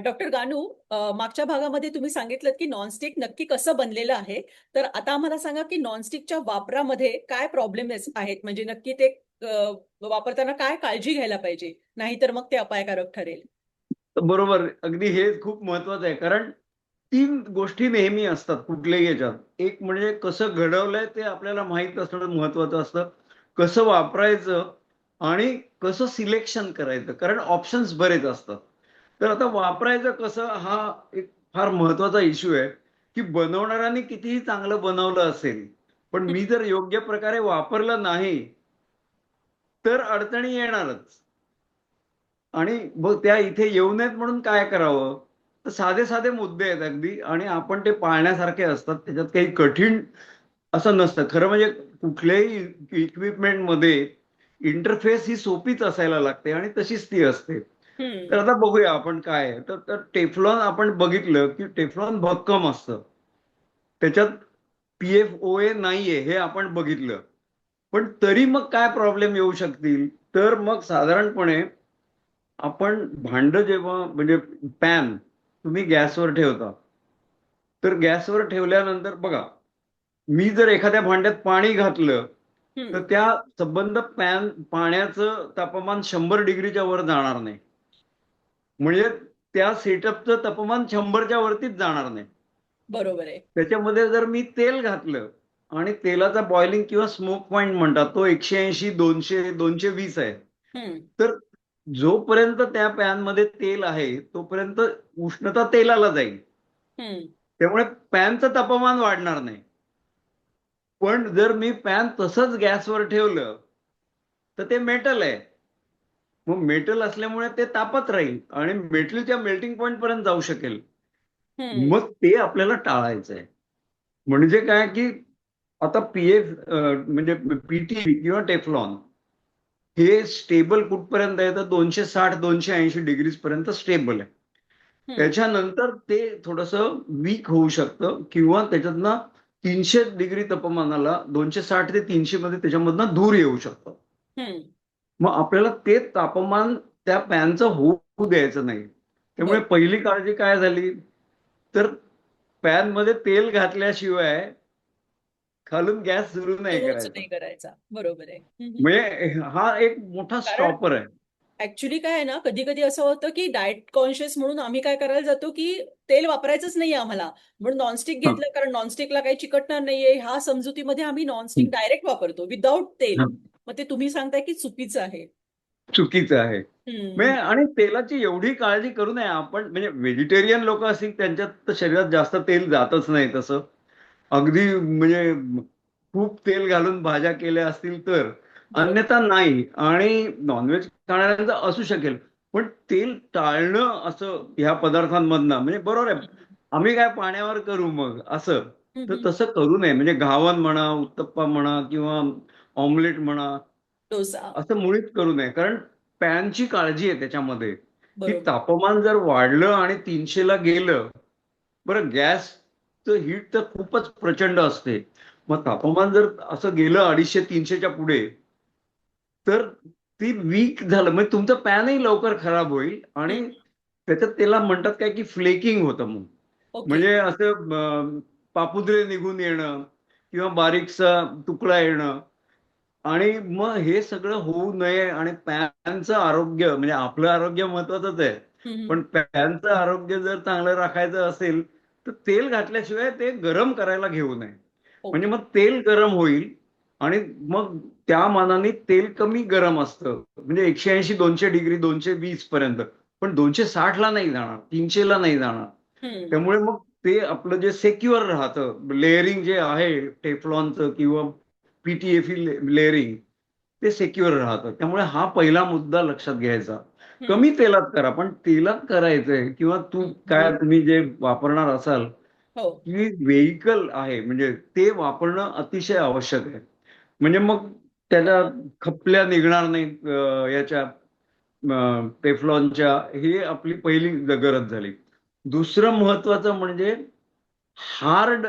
Doctor Ganu, मागच्या भागामध्ये तुम्ही सांगितलं की नॉनस्टिक नक्की कसं बनलेलं आहे. तर आता आम्हाला सांगा की नॉनस्टिकच्या वापरामध्ये काय प्रॉब्लेम आहेत, म्हणजे नक्की ते वापरताना काय काळजी घ्यायला पाहिजे, नाहीतर मग ते अपायकारक ठरेल. बरोबर. अगदी हे खूप महत्वाचं आहे. कारण 3 गोष्टी नेहमी असतात कुठल्याही ह्याच्यात. एक म्हणजे कसं घडवलंय ते आपल्याला माहीत असणं महत्वाचं असतं. कसं वापरायचं आणि कसं सिलेक्शन करायचं. कारण ऑप्शन्स बरेच असतात. तर आता वापरायचं कसं हा एक फार महत्वाचा इश्यू आहे, की बनवणाऱ्यांनी कितीही चांगलं बनवलं असेल, पण मी जर योग्य प्रकारे वापरलं नाही, तर अडचणी येणारच. आणि मग त्या इथे येऊ नयेत म्हणून काय करावं? तर साधे साधे मुद्दे आहेत अगदी आणि आपण ते पाळण्यासारखे असतात. त्याच्यात काही कठीण असं नसतं. खरं म्हणजे कुठल्याही इक्विपमेंटमध्ये इंटरफेस ही सोपीच असायला लागते आणि तशीच ती असते. तर हम्म. आता बघूया आपण काय आहे. तर टेफ्लॉन आपण बघितलं की टेफ्लॉन भक्कम असतं. त्याच्यात PFOA नाहीये हे आपण बघितलं. पण तरी मग काय प्रॉब्लेम येऊ शकतील? तर मग साधारणपणे आपण भांड जेव्हा म्हणजे पॅन तुम्ही गॅसवर ठेवता, तर गॅसवर ठेवल्यानंतर बघा, मी जर एखाद्या भांड्यात पाणी घातलं, तर हम्म. त्या संबंध पाण्याचं तापमान 100 डिग्रीच्या वर जाणार नाही. म्हणजे त्या सेटअपचं तापमान 100च्या वरतीच जाणार नाही. बरोबर आहे. त्याच्यामध्ये जर मी तेल घातलं आणि तेलाचा बॉइलिंग किंवा स्मोक पॉइंट म्हणतात तो 180, 200, 220 आहे. हम्म. तर जोपर्यंत त्या पॅनमध्ये तेल आहे तोपर्यंत उष्णता तेलाला जाईल. हम्म. त्यामुळे पॅनचं तापमान वाढणार नाही. पण जर मी पॅन तसंच गॅसवर ठेवलं तर ते मेटल आहे. मग मेटल असल्यामुळे ते तापत राहील आणि मेटलच्या मेल्टिंग पॉइंट पर्यंत जाऊ शकेल. हम्म. मग ते आपल्याला टाळायचं आहे. म्हणजे काय की आता म्हणजे PT किंवा टेफ्लॉन हे स्टेबल कुठपर्यंत आहे तर 260-280 डिग्रीज पर्यंत स्टेबल आहे. हम्म. त्याच्यानंतर ते थोडंसं वीक होऊ शकतं किंवा त्याच्यातनं 300 डिग्री तापमानाला 260 ते 300 मध्ये त्याच्यामधनं धूर येऊ शकतो. हम्म. मग आपल्याला ते तापमान त्या पॅनचं होऊ द्यायचं नाही. त्यामुळे बरोबर. पहिली काळजी काय झाली, तर पॅन मध्ये तेल घातल्याशिवाय खालून गॅस सुरू नाही सुरूच करायचा. नाही करायचा. बरोबर आहे. म्हणजे हा एक मोठा कारण स्टॉपर आहे. ऍक्च्युली काय आहे ना, कधी कधी असं होतं की डाएट कॉन्शियस म्हणून आम्ही काय करायला जातो की तेल वापरायचंच नाहीये आम्हाला, म्हणून नॉनस्टिक हं, घेतलं, कारण नॉनस्टिकला काही चिकटणार नाहीये ह्या समजुतीमध्ये आम्ही हं, नॉनस्टिक डायरेक्ट वापरतो विदाऊट तेल. हं. मग ते तुम्ही सांगताय की चुकीचं आहे. चुकीचं आहे. म्हणजे हम्म. आणि तेलाची एवढी काळजी करू नये आपण. म्हणजे व्हेजिटेरियन लोक असतील त्यांच्यात तर शरीरात जास्त तेल जातच नाही तसं. अगदी म्हणजे खूप तेल घालून भाज्या केल्या असतील तर. बरोबर. अन्यथा नाही. आणि नॉनव्हेज खाणाऱ्यांचं असू शकेल. पण तेल टाळणं असं ह्या पदार्थांमधनं म्हणजे बरोबर आहे. हम्म. आम्ही काय पाण्यावर करू मग असं. तर हम्म. तसं करू नये. म्हणजे घावन म्हणा, उत्तप्पा म्हणा किंवा ऑमलेट म्हणा डोसा. असं मुळीच करू नये. कारण पॅनची काळजी आहे त्याच्यामध्ये, की बरोबर. तापमान जर वाढलं आणि 300ला गेलं, बरं गॅसचं हीट तर खूपच प्रचंड असते. मग तापमान जर असं गेलं 250-300च्या पुढे, तर ती वीक झालं म्हणजे तुमचं पॅनही लवकर खराब होईल आणि हम्म. त्याच्यात त्याला म्हणतात काय की फ्लेकिंग होतं मग. ओके. म्हणजे असं पापुद्रे निघून येणं किंवा बारीकसा तुकडा येणं आणि मग हे सगळं होऊ नये आणि पॅनचं आरोग्य म्हणजे आपलं आरोग्य महत्वाचंच आहे. हम्म. पण पॅनचं आरोग्य जर चांगलं राखायचं असेल, तर तेल घातल्याशिवाय ते गरम करायला घेऊ नये. म्हणजे ओके. मग तेल गरम होईल आणि मग त्या मानाने तेल कमी गरम असतं. म्हणजे 180-200 डिग्री 220 पर्यंत. पण 260ला नाही जाणार, 300ला नाही जाणार. हम्म. त्यामुळे मग ते आपलं जे सेक्युअर राहतं, लेअरिंग जे आहे टेफ्लॉनचं किंवा PTFE लेअरिंग ते सिक्युअर राहतं. त्यामुळे हा पहिला मुद्दा लक्षात घ्यायचा. हम्म. कमी तेलात करा, पण तेलात करायचंय किंवा काय हम्म. तुम्ही जे वापरणार असाल, हो. की व्हेइकल आहे म्हणजे ते वापरणं अतिशय आवश्यक आहे. म्हणजे मग त्याच्या खपल्या निघणार नाहीत याच्या टेफ्लॉनच्या. ही आपली पहिली गरज झाली. दुसरं महत्वाचं म्हणजे हार्ड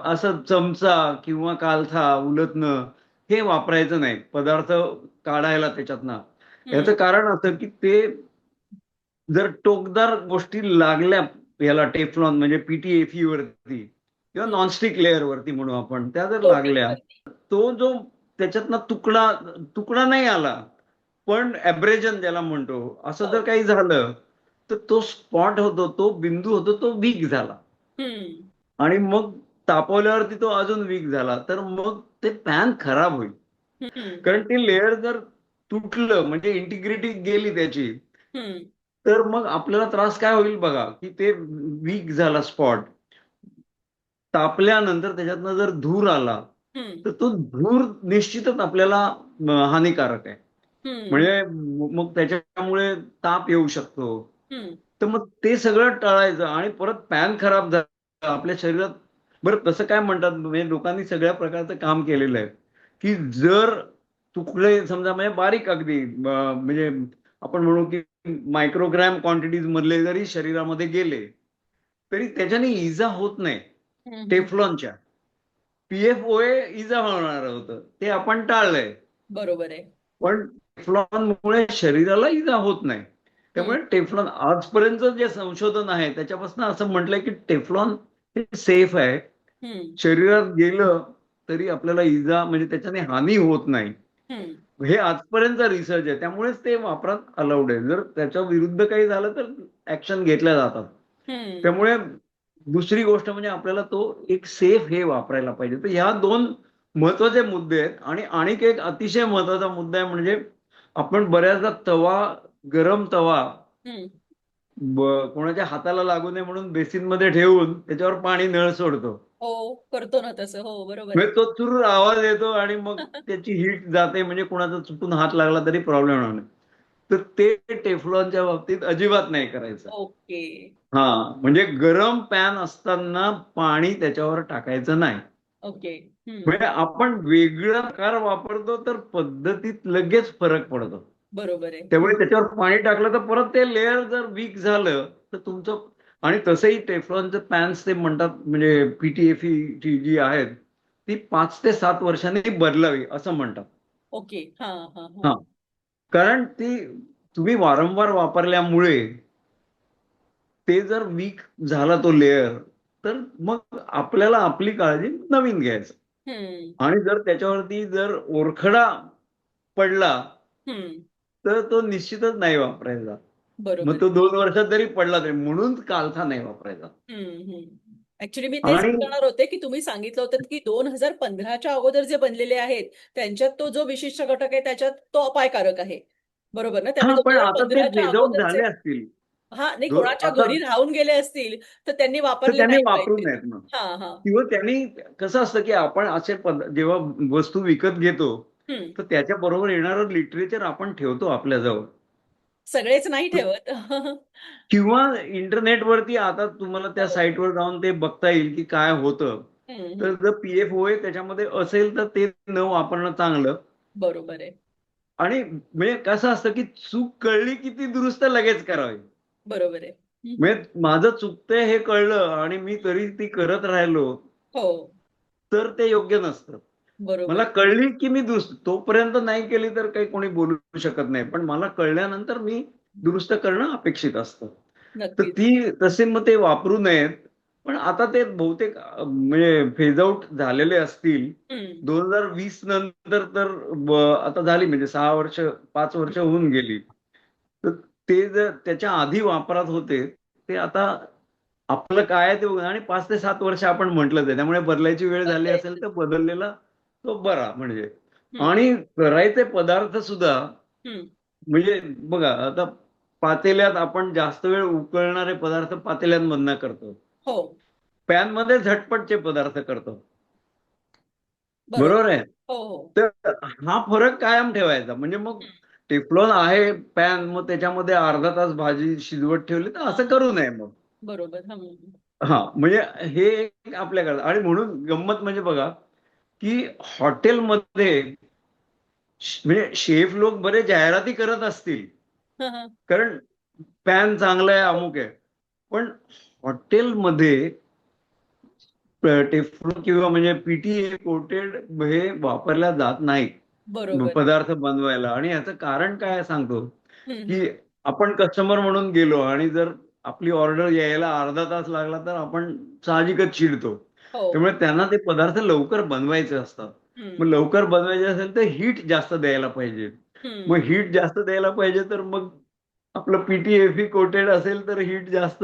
असं चमचा किंवा कालथा उलटणं हे वापरायचं नाही पदार्थ काढायला त्याच्यातनं. याचं हम्म. कारण असं की ते जर टोकदार गोष्टी लागल्या याला टेफ्लॉन म्हणजे पीटीएफई वरती किंवा हम्म. नॉनस्टिक लेअर वरती म्हणू आपण, त्या जर कोटिंग लागल्या, वरती. तो जो त्याच्यातनं तुकडा तुकडा नाही आला, पण ॲब्रेजन ज्याला म्हणतो असं हो. जर काही झालं, तर तो स्पॉट होतो, तो बिंदू होतो, तो वीक झाला. हम्म. आणि मग तापवल्यावरती तो अजून वीक झाला, तर मग ते पॅन खराब होईल. हम्म. कारण ते लेअर जर तुटलं म्हणजे इंटिग्रिटी गेली त्याची, हम्म. तर मग आपल्याला त्रास काय होईल बघा, की ते वीक झाला स्पॉट. तापल्यानंतर त्याच्यातनं जर धूर आला, हम्म. तर तो धूर निश्चितच आपल्याला हानिकारक आहे. हम्म. म्हणजे मग त्याच्यामुळे ताप येऊ शकतो. हम्म. तर मग ते सगळं टाळायचं आणि परत पॅन खराब झाला आपल्या शरीरात. बरं, तसं काय म्हणतात म्हणजे लोकांनी सगळ्या प्रकारचं काम केलेलं आहे, की जर तुकडे समजा म्हणजे बारीक अगदी म्हणजे आपण म्हणू की मायक्रोग्रॅम क्वांटिटीज मधले जरी शरीरामध्ये गेले, तरी त्याच्याने इजा होत नाही. हम्म. टेफ्लॉनच्या पीएफओए इजा होणार होतं, ते आपण टाळलंय. बरोबर आहे. पण टेफ्लॉनमुळे शरीराला इजा होत नाही. हम्म. त्यामुळे टेफ्लॉन आजपर्यंत जे संशोधन आहे त्याच्यापासून असं म्हटलंय की टेफ्लॉन हे सेफ आहे. हम्म. शरीरात गेलं तरी आपल्याला इजा म्हणजे त्याच्याने हानी होत नाही. हम्म. हे आजपर्यंत रिसर्च आहे, त्यामुळेच ते वापरात अलाउड आहे. जर त्याच्या विरुद्ध काही झालं तर ऍक्शन घेतल्या जातात. हम्म. त्यामुळे दुसरी गोष्ट म्हणजे आपल्याला तो एक सेफ हे वापरायला पाहिजे. तर ह्या दोन महत्वाचे मुद्दे आहेत. आणि आणखी एक अतिशय महत्वाचा मुद्दा आहे म्हणजे आपण बऱ्याचदा तवा, गरम तवा हम्म. कोणाच्या हाताला लागू नये म्हणून बेसिनमध्ये ठेवून त्याच्यावर पाणी नळ सोडतो. हो, करतो ना तसं. हो, बरोबर आहे. म्हणजे तो चुर आवाज येतो आणि मग त्याची हीट जाते, म्हणजे कोणाचा चुकून हात लागला तरी प्रॉब्लेम होणार नाही. तर ते टेफ्लॉनच्या बाबतीत अजिबात नाही करायचं. ओके. हा, म्हणजे गरम पॅन असताना पाणी त्याच्यावर टाकायचं नाही. ओके. हम्म. म्हणजे आपण वेगळा प्रकार वापरतो तर पद्धतीत लगेच फरक पडतो. बरोबर आहे. त्यामुळे त्याच्यावर पाणी टाकलं तर परत ते लेअर जर वीक झालं तर तुमचं. आणि तसंही टेफ्लॉनचं पॅन्स ते म्हणतात म्हणजे पीटीएफई ची जी आहेत ती 5 ते 7 वर्षांनी बदलावी असं म्हणतात. ओके. हा. हा. हा. हा, कारण ती तुम्ही वारंवार वापरल्यामुळे ते जर वीक झाला तो लेअर, तर मग आपल्याला आपली काळजी नवीन घ्यायचं. हम्म. आणि जर त्याच्यावरती जर ओरखडा पडला हम्म. तर तो निश्चितच नाही वापरायचा. बरोबर मग आहे. तो 2 वर्षात जरी पडला तरी, म्हणून कालथा नाही वापरायचा. हम्म. हम्म. ऍक्च्युली मी तेच आणि विचारणार होते की तुम्ही सांगितलं होतं की 2015च्या अगोदर जे बनलेले आहेत त्यांच्यात तो जो विशिष्ट घटक आहे त्याच्यात तो अपायकारक आहे. बरोबर ना? त्यामुळे हा, दोन पण हजार आता ते पंधराच्या फेज आउट अगोदरचे. झाले असतील. हा, नाही, कोणाच्या आता घरी राहून गेले असतील तर त्यांनी तर वापरले त्यांनी नाही वापरू पाहिजे. नयेत ना. हा. हा. किंवा त्यांनी कसं असतं की आपण असे जेव्हा वस्तू विकत घेतो हम्म. तर त्याच्या बरोबर येणारं लिटरेचर आपण ठेवतो आपल्याजवळ. सगळेच नाही ठेवत. किंवा इंटरनेटवरती आता तुम्हाला त्या हो. साईटवर जाऊन ते बघता येईल की काय होतं. हम्म. तर हम्म. जर पीएफओए त्याच्यामध्ये असेल तर ते न वापरणं चांगलं. बरोबर आहे. आणि म्हणजे कसं असतं की चूक कळली की ती दुरुस्त लगेच करावी. बरोबर आहे. हम्म. म्हणजे माझं चुकतंय हे कळलं आणि मी तरी ती करत राहिलो हो. तर ते योग्य नसतं. बरोबर मला आहे. कळली की मी दुरुस्त तोपर्यंत नाही केली तर काही कोणी बोलू शकत नाही, पण मला कळल्यानंतर मी दुरुस्त करणं अपेक्षित असतं. तर नक्कीच. ती तसे मग ते वापरू नयेत. पण आता ते बहुतेक म्हणजे फेज आउट झालेले असतील. हम्म. 2020 नंतर तर आता झाली म्हणजे 6 वर्ष 5 वर्ष होऊन गेली. तर ते जर त्याच्या आधी वापरात होते ते आता आपलं काय आहे ते बघून आणि 5 ते 7 वर्ष आपण म्हटलं ते, त्यामुळे बदलायची वेळ झाली असेल बदलायचं. तर बदललेला तो बरा म्हणजे. हम्म. आणि करायचे पदार्थ सुद्धा हम्म. म्हणजे बघा आता पातेल्यात आपण जास्त वेळ उकळणारे पदार्थ पातेल्यांमधनं करतो. हो. पॅन मध्ये झटपटचे पदार्थ करतो. बरोबर. बरोबर आहे. हो. हो. तर हा फरक कायम ठेवायचा. म्हणजे मग टेफ्लॉन आहे पॅन, मग त्याच्यामध्ये अर्धा तास भाजी शिजवत ठेवली तर हा. असं करू नये मग. बरोबर. हम्म. हा, म्हणजे हे एक आपल्याकडे. आणि म्हणून गंमत म्हणजे बघा की हॉटेलमध्ये म्हणजे शेफ लोक बरे जाहिराती करत असतील हा. हा. कारण पॅन चांगला आहे अमुक आहे, पण हॉटेलमध्ये टेफ्लॉन किंवा म्हणजे पीटीए कोटेड हे वापरल्या जात नाही बरोबर आहे. पदार्थ बनवायला. आणि याचं कारण काय आहे सांगतो हम्म. की हम्म. आपण कस्टमर म्हणून गेलो आणि जर आपली ऑर्डर यायला अर्धा तास लागला तर आपण साहजिकच चिडतो. हो. त्यामुळे त्यांना ते पदार्थ लवकर बनवायचे असतात. मग हम्म. लवकर बनवायचे असेल तर हीट जास्त द्यायला पाहिजे. मग हम्म. हीट जास्त द्यायला पाहिजे तर मग आपलं पीटीएफई कोटेड असेल तर हीट जास्त,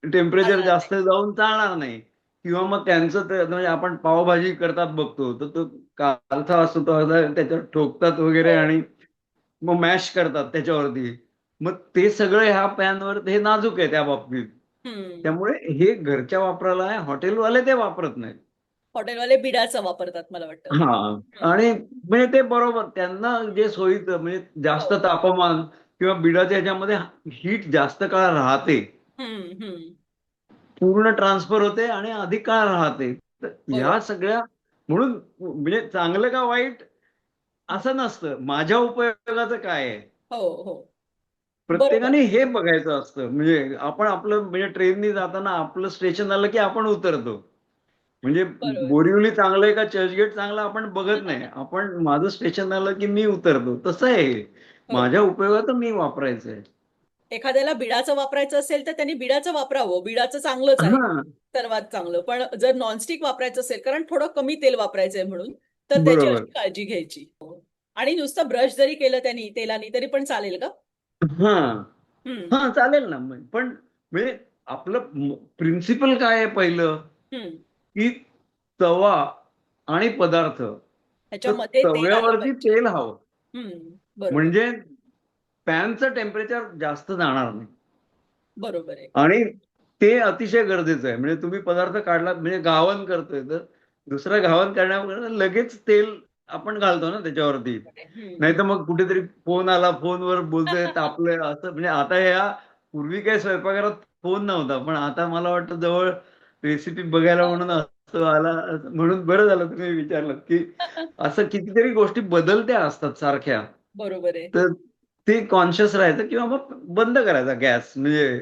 टेम्परेचर चालणार नाही. जास्त जाऊन चालणार नाही. किंवा मग त्यांचं म्हणजे आपण पावभाजी करतात बघतो तर तो कालथा असतो तो त्याच्यावर ठोकतात वगैरे हो. आणि मग मॅश करतात त्याच्यावरती. मग ते सगळं ह्या पॅनवर हे नाजूक आहे त्या बाबतीत. हम्म. त्यामुळे हे घरच्या वापराला आहे, हॉटेलवाले ते वापरत नाहीत. हॉटेलवाले बिडाचं वापरतात मला वाटतं. हा. हम्म. आणि म्हणजे ते बरोबर त्यांना जे सोयीचं म्हणजे जास्त हो. तापमान किंवा बिडाच्या ह्याच्यामध्ये हीट जास्त काळ राहते, हम्म. हम्म. पूर्ण ट्रान्सफर होते आणि अधिक काळ राहते. तर ह्या बरोबर. सगळ्या म्हणून म्हणजे चांगलं का वाईट असं नसतं, माझ्या उपयोगाचं काय आहे. हो. हो. बरोबर. प्रत्येकाने हे बघायचं असतं. म्हणजे आपण आपलं म्हणजे ट्रेननी जाताना आपलं स्टेशन आलं की आपण उतरतो. म्हणजे बरोबर. बोरिवली चांगलं आहे का चर्चगेट चांगलं आपण बघत नाही. आपण माझं स्टेशन आलं की मी उतरतो. तसं आहे हे. हो. माझ्या उपयोगाचं मी वापरायचं आहे. एखाद्याला बिडाचं वापरायचं असेल तर त्यांनी बिडाचं वापरावं, बिडाचं चांगलंच आहे, हा, सर्वात चांगलं. पण जर नॉनस्टिक वापरायचं असेल, कारण थोडं कमी तेल वापरायचंय म्हणून, तर त्याची बरोबर. अशी काळजी घ्यायची. हो. आणि नुसतं ब्रश जरी केलं त्यांनी तेलानी तरी पण चालेल का? हा. हम्म. हा, चालेल ना. पण म्हणजे आपलं प्रिन्सिपल काय आहे पहिलं, हम्म. की तवा आणि पदार्थ, तर ह्याच्यामध्ये तेल आलं तव्यावरती पाहिजे. तेल हवं. बरोबर. म्हणजे पॅनचं टेम्परेचर जास्त जाणार नाही. बरोबर आहे. आणि ते अतिशय गरजेचं आहे. म्हणजे तुम्ही पदार्थ काढला म्हणजे घावन करतोय तर दुसरं घावन करण्यावर लगेच तेल आपण घालतो ना त्याच्यावरती. बरोबर आहे. हम्म. नाहीतर मग कुठेतरी फोन आला, फोनवर बोलतोय तापलंय असं. म्हणजे आता ह्या पूर्वी काही स्वयंपाकघरात फोन नव्हता, पण आता मला वाटतं जवळ रेसिपी बघायला म्हणून हो. असं आला. म्हणून बरं झालं तुम्ही विचारलं, की असं कितीतरी गोष्टी बदलत्या असतात सारख्या. बरोबर आहे. तर ते कॉन्शियस राहायचं किंवा मग बंद करायचा गॅस. म्हणजे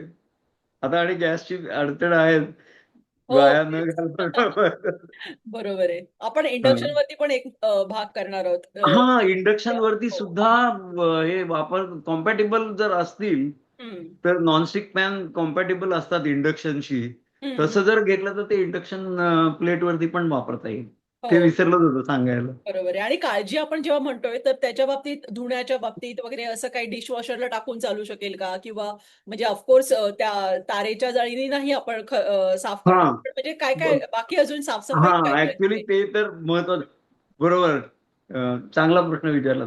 आता आणि गॅसची अडचण आहे. हो, वाया न तेच. घालवता. बरोबर आहे. आपण इंडक्शन वरती पण एक भाग करणार आहोत. हा, इंडक्शन वरती हो. सुद्धा हे वापर कॉम्पॅटिबल जर असतील हम्म. तर नॉनस्टिक पॅन कॉम्पॅटिबल असतात इंडक्शनशी. हम्म. तसं जर घेतलं तर ते इंडक्शन प्लेट वरती पण वापरता येईल. ते हो. विसरलंच होतं सांगायला. बरोबर आहे. आणि काळजी आपण जेव्हा म्हणतोय तर त्याच्या बाबतीत, धुण्याच्या बाबतीत वगैरे असं काही डिशवॉशरला टाकून चालू शकेल का? किंवा म्हणजे ऑफकोर्स त्या तारेच्या जाळीने नाही आपण साफ हा. करणार, पण म्हणजे काय काय बाकी अजून साफसफाईत काय हा, ऍक्च्युली करायची? ते तर महत्वाचं. बरोबर. चांगला प्रश्न विचारला.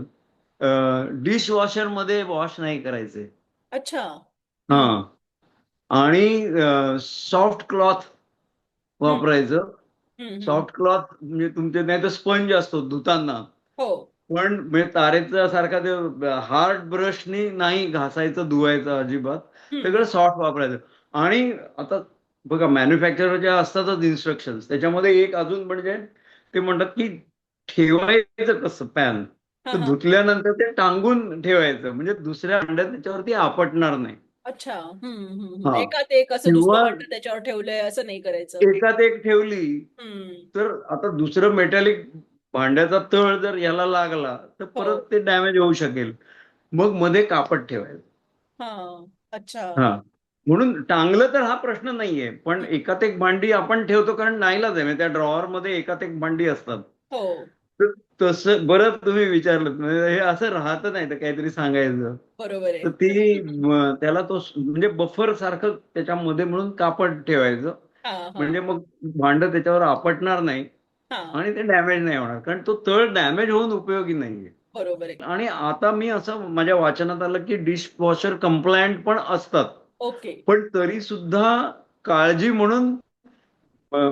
डिश वॉशर मध्ये वॉश नाही करायचे. अच्छा. हा. हम्म. आणि सॉफ्ट क्लॉथ हम्म. वापरायचं. हम्म. हम्म. सॉफ्ट क्लॉथ म्हणजे तुमचे नाही तर स्पंज असतो धुताना. हो. पण म्हणजे तारेचा सारखा ते हार्ड ब्रशनी नाही घासायचं, धुवायचं अजिबात. हम्म. सगळं सॉफ्ट वापरायचं. आणि आता बघा मॅन्युफॅक्चरच्या असतातच इन्स्ट्रक्शन, त्याच्यामध्ये एक अजून म्हणजे ते म्हणतात की ठेवायचं कसं पॅन. हा. तर हा. धुतल्यानंतर ते टांगून ठेवायचं म्हणजे दुसऱ्या भांड्यात त्याच्यावरती आपटणार नाही. अच्छा. हा. एकात एक असं नुसतं किंवा भांड त्याच्यावर ठेवलंय असं नाही करायचं. एकात एक ठेवली हम्म. तर आता दुसरं मेटॅलिक भांड्याचा तळ जर याला लागला तर हो. परत ते डॅमेज होऊ शकेल. मग मध्ये कापड ठेवायचं. हा. अच्छा. हा. म्हणून टांगलं तर हा प्रश्न नाहीये, पण हम्म. एकात एक भांडी आपण ठेवतो कारण नाईलाज आहे. म्हणजे त्या ड्रॉवर मध्ये एकात एक भांडी असतात. हो. तर तसं बरं तुम्ही विचारलं. म्हणजे हे असं राहतं नाही तर काहीतरी सांगायचं. बरोबर आहे. तर त्याला तो म्हणजे बफर सारखं त्याच्यामध्ये म्हणून कापड ठेवायचं. हा. हा. म्हणजे मग भांड त्याच्यावर आपटणार नाही हा. आणि ते डॅमेज नाही होणार. कारण तो तळ डॅमेज होऊन उपयोगी नाहीये. बरोबर आहे. आणि आता मी असं माझ्या वाचनात आलं की डिश वॉशर कंप्लायंट पण असतात. ओके. पण तरी सुद्धा काळजी म्हणून अ,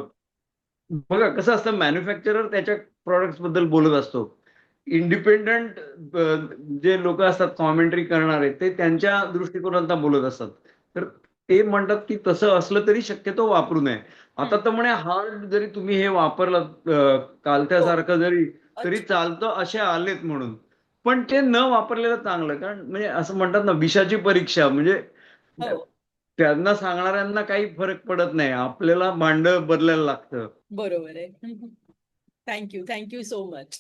बघा कसं असतं, मॅन्युफॅक्चरर त्याच्या प्रॉडक्ट्स बद्दल बोलत असतो. इंडिपेंडंट जे लोक असतात कॉमेंट्री करणारे ते त्यांच्या दृष्टिकोनातून बोलत असतात. तर ते म्हणतात की तसं असलं तरी शक्यतो वापरू नये. आता हम्म. तर म्हणे हार्ड जरी तुम्ही हे वापरलं हो. कालथ्यासारखं जरी तरी अच्छा. चालतं असे आलेत म्हणून. पण ते न वापरलेलं चांगलं. कारण म्हणजे असं म्हणतात ना विषाची परीक्षा. म्हणजे हो. त्यांना सांगणाऱ्यांना काही फरक पडत नाही, आपल्याला भांड बदलायला लागतं. बरोबर आहे. Thank you so much.